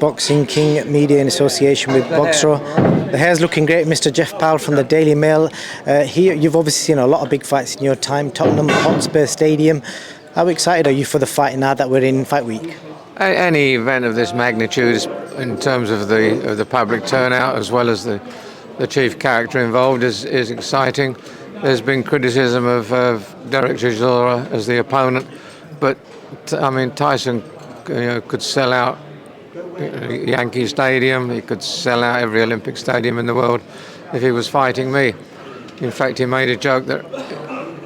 Boxing King Media in association with Boxro. The hair's looking great, Mr. Jeff Powell from the Daily Mail. Here, you've obviously seen a lot of big fights in your time. Tottenham Hotspur Stadium. How excited are you for the fight now that we're in fight week? Any event of this magnitude, in terms of the public turnout as well as the chief character involved, is exciting. There's been criticism of Derek Chisora as the opponent, but I mean Tyson could sell out Yankee Stadium. He could sell out every Olympic stadium in the world if he was fighting me. In fact, he made a joke that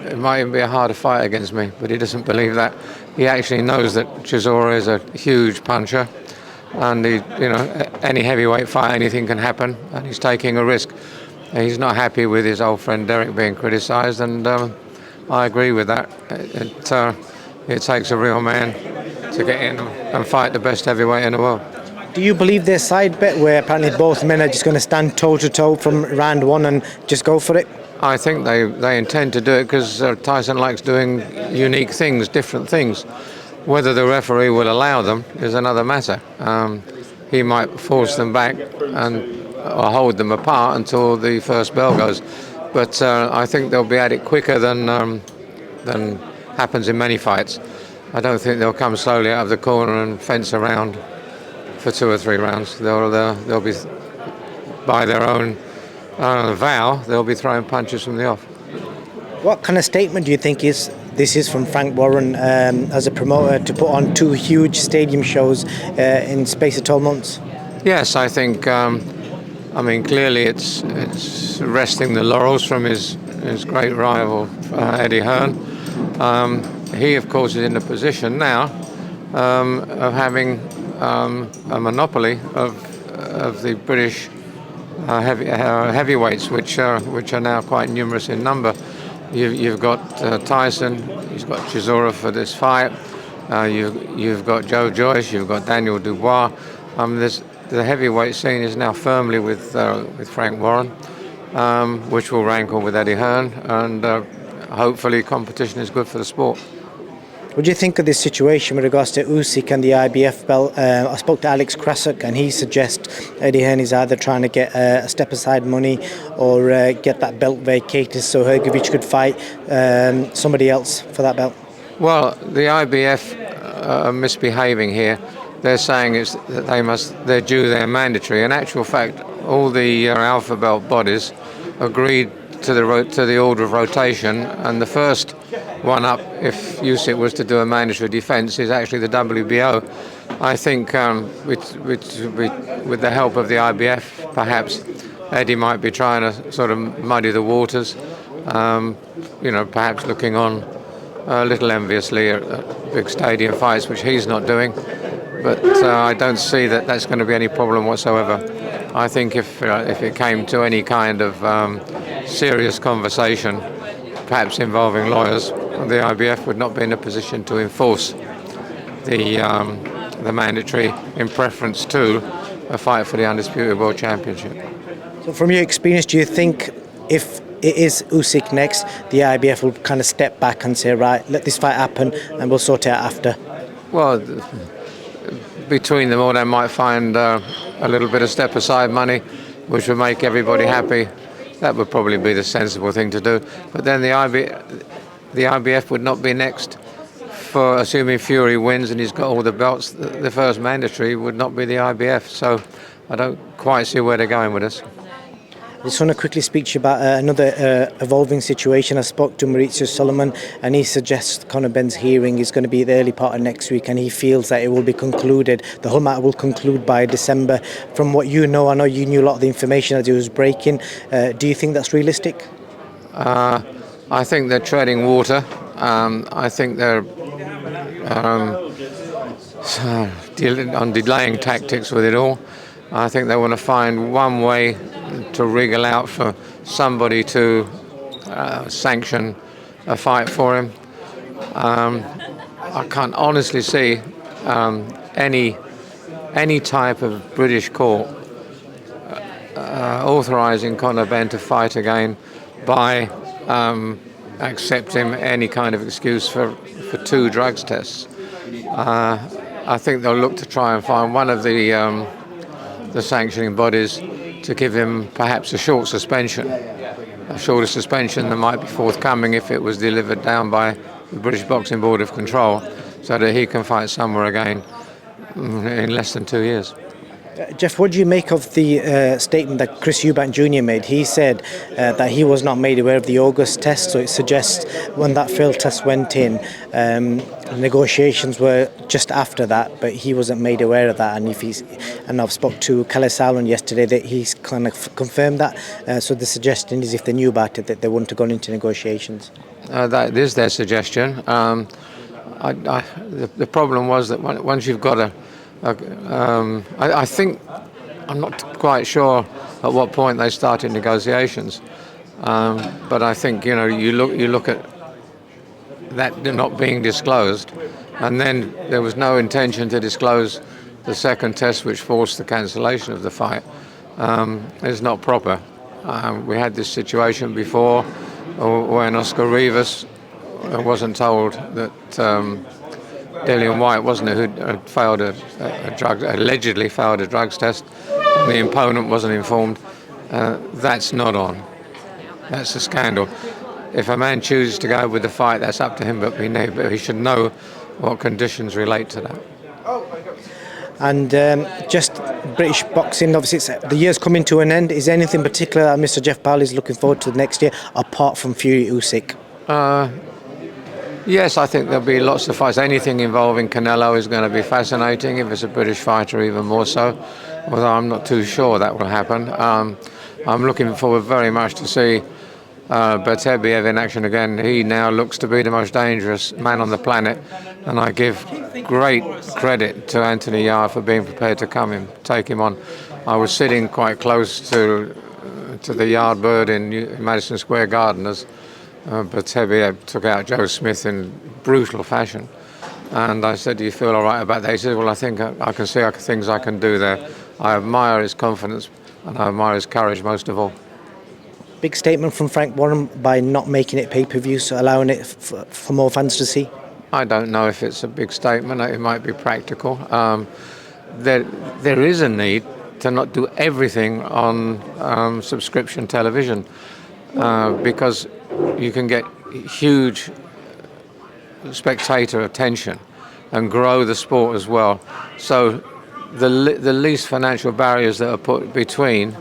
it might even be a harder fight against me, but he doesn't believe that. He actually knows that Chisora is a huge puncher, and any heavyweight fight, anything can happen, and he's taking a risk. He's not happy with his old friend Derek being criticised, and I agree with that. It takes a real man to get in and fight the best heavyweight in the world. Do you believe their side bet, where apparently both men are just going to stand toe-to-toe from round one and just go for it? I think they intend to do it because Tyson likes doing unique things, different things. Whether the referee will allow them is another matter. He might force them back or hold them apart until the first bell goes. But I think they'll be at it quicker than happens in many fights. I don't think they'll come slowly out of the corner and fence around for 2 or 3 rounds. They'll be, by their own vow, they'll be throwing punches from the off. What kind of statement do you think this is from Frank Warren as a promoter to put on 2 huge stadium shows in space of 12 months? Yes, I think. Clearly it's resting the laurels from his great rival Eddie Hearn. He, of course, is in a position now of having a monopoly of the British heavyweights, which are now quite numerous in number. You've got Tyson, you've got Chisora for this fight, you've got Joe Joyce, you've got Daniel Dubois. The heavyweight scene is now firmly with Frank Warren, which will rankle with Eddie Hearn, and hopefully competition is good for the sport. What do you think of this situation with regards to Usyk and the IBF belt? I spoke to Alex Krasuk, and he suggests Eddie Hearn is either trying to get a step-aside money or get that belt vacated so Hrgović could fight somebody else for that belt. Well, the IBF are misbehaving here. They're saying that they're due their mandatory. In actual fact, all the alpha belt bodies agreed to the order of rotation, and the first one up, if Usyk was to do a mandatory defence, is actually the WBO. I think with the help of the IBF, perhaps Eddie might be trying to sort of muddy the waters, perhaps looking on a little enviously at big stadium fights, which he's not doing. But I don't see that that's going to be any problem whatsoever. I think if it came to any kind of serious conversation, perhaps involving lawyers, the IBF would not be in a position to enforce the mandatory in preference to a fight for the undisputed world championship. So from your experience, do you think if it is Usyk next, the IBF will kind of step back and say, right, let this fight happen and we'll sort it out after? Well, between them all, they might find a little bit of step-aside money, which would make everybody happy. That would probably be the sensible thing to do. But then the IBF would not be next, for assuming Fury wins and he's got all the belts. The first mandatory would not be the IBF. So I don't quite see where they're going with this. I just want to quickly speak to you about another evolving situation. I spoke to Maurizio Solomon, and he suggests Conor Benn's hearing is going to be the early part of next week, and he feels that it will be concluded. The whole matter will conclude by December. From what you know, I know you knew a lot of the information as it was breaking. Do you think that's realistic? I think they're treading water. I think they're on delaying tactics with it all. I think they want to find one way to wriggle out for somebody to sanction a fight for him. I can't honestly see any type of British court authorising Conor Benn to fight again by accepting any kind of excuse for 2 drugs tests. I think they'll look to try and find one of the sanctioning bodies to give him perhaps a short suspension, a shorter suspension that might be forthcoming if it was delivered down by the British Boxing Board of Control, so that he can fight somewhere again in less than 2 years. Jeff, what do you make of the statement that Chris Eubank Jr. made? He said that he was not made aware of the August test, so it suggests when that failed test went in, negotiations were just after that, but he wasn't made aware of that. And I've spoke to Kalle Salon yesterday that he's kind of confirmed that. So the suggestion is if they knew about it, that they wouldn't have gone into negotiations. That is their suggestion. The problem was that once you've got I think, I'm not quite sure at what point they started negotiations, but I think you look at that not being disclosed, and then there was no intention to disclose the second test, which forced the cancellation of the fight. It's not proper. We had this situation before when Oscar Rivas wasn't told that. Dillian White, wasn't it, who allegedly failed a drugs test, and the opponent wasn't informed. That's not on. That's a scandal. If a man chooses to go with the fight, that's up to him, but he should know what conditions relate to that. And just British boxing, obviously the year's coming to an end. Is there anything particular that Mr. Jeff Powell is looking forward to next year, apart from Fury Usyk? Yes, I think there'll be lots of fights. Anything involving Canelo is going to be fascinating. If it's a British fighter, even more so. Although I'm not too sure that will happen. I'm looking forward very much to see Beterbiev in action again. He now looks to be the most dangerous man on the planet, and I give great credit to Anthony Yarde for being prepared to take him on. I was sitting quite close to the Yard bird in Madison Square Garden as Beterbiev took out Joe Smith in brutal fashion, and I said, "Do you feel all right about that?" He said, "Well, I think I can see things I can do there." I admire his confidence, and I admire his courage most of all. Big statement from Frank Warren by not making it pay-per-view, so allowing it for more fans to see. I don't know if it's a big statement. It might be practical. There is a need to not do everything on subscription television because you can get huge spectator attention and grow the sport as well. So the least financial barriers that are put between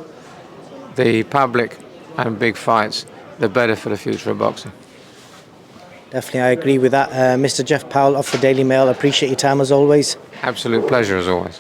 the public and big fights, the better for the future of boxing. Definitely, I agree with that. Mr. Jeff Powell of the Daily Mail, appreciate your time as always. Absolute pleasure as always.